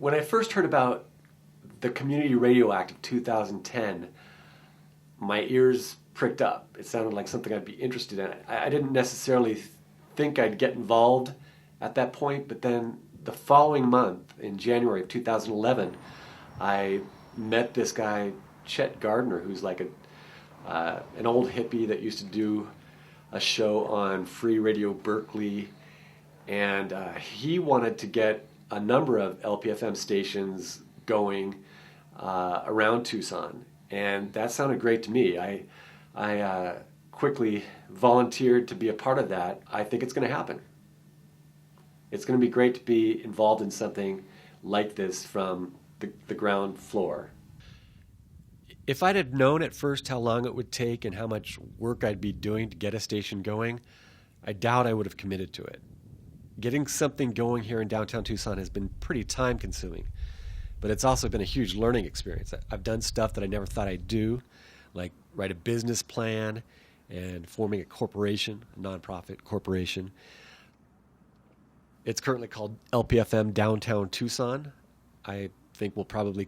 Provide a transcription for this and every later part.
When I first heard about the Community Radio Act of 2010, my ears pricked up. It sounded like something I'd be interested in. I didn't necessarily think I'd get involved at that point, but then the following month, in January of 2011, I met this guy, Chet Gardner, who's like an old hippie that used to do a show on Free Radio Berkeley, and he wanted to get a number of LPFM stations going around Tucson, and that sounded great to me. I quickly volunteered to be a part of that. I think it's going to happen. It's going to be great to be involved in something like this from the ground floor. If I'd have known at first how long it would take and how much work I'd be doing to get a station going, I doubt I would have committed to it. Getting something going here in downtown Tucson has been pretty time-consuming, but it's also been a huge learning experience. I've done stuff that I never thought I'd do, like write a business plan and forming a corporation, a nonprofit corporation. It's currently called LPFM Downtown Tucson. I think we'll probably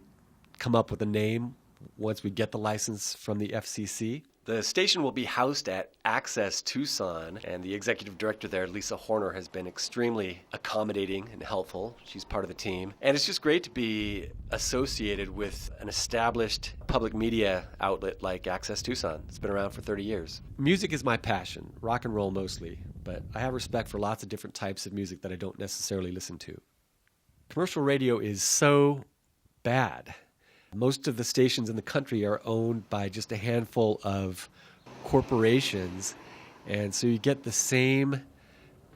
come up with a name once we get the license from the FCC. The station will be housed at Access Tucson, and the executive director there, Lisa Horner, has been extremely accommodating and helpful. She's part of the team. And it's just great to be associated with an established public media outlet like Access Tucson. It's been around for 30 years. Music is my passion, rock and roll mostly, but I have respect for lots of different types of music that I don't necessarily listen to. Commercial radio is so bad. Most of the stations in the country are owned by just a handful of corporations, and so you get the same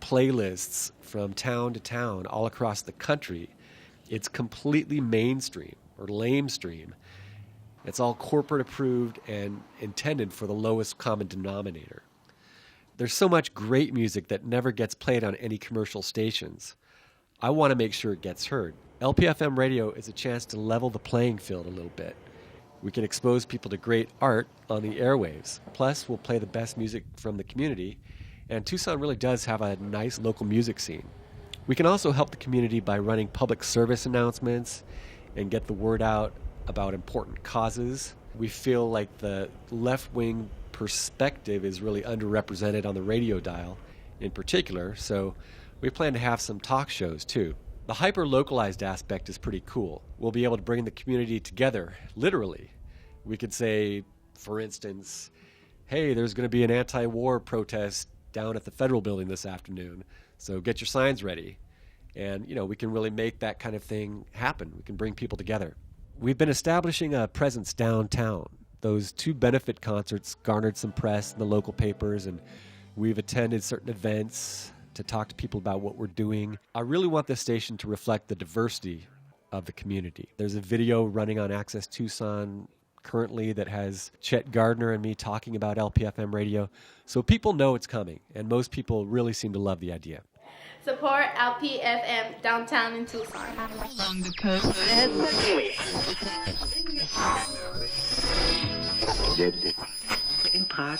playlists from town to town all across the country. It's completely mainstream or lamestream. It's all corporate approved and intended for the lowest common denominator. There's so much great music that never gets played on any commercial stations. I want to make sure it gets heard. LPFM radio is a chance to level the playing field a little bit. We can expose people to great art on the airwaves. Plus, we'll play the best music from the community, and Tucson really does have a nice local music scene. We can also help the community by running public service announcements and get the word out about important causes. We feel like the left-wing perspective is really underrepresented on the radio dial in particular, so we plan to have some talk shows too. The hyper-localized aspect is pretty cool. We'll be able to bring the community together, literally. We could say, for instance, hey, there's going to be an anti-war protest down at the Federal Building this afternoon, so get your signs ready. And, we can really make that kind of thing happen. We can bring people together. We've been establishing a presence downtown. Those 2 benefit concerts garnered some press in the local papers, and we've attended certain events to talk to people about what we're doing. I really want this station to reflect the diversity of the community. There's a video running on Access Tucson currently that has Chet Gardner and me talking about LPFM radio, so people know it's coming, and most people really seem to love the idea. Support LPFM downtown in Tucson. Along the coast. In Prague.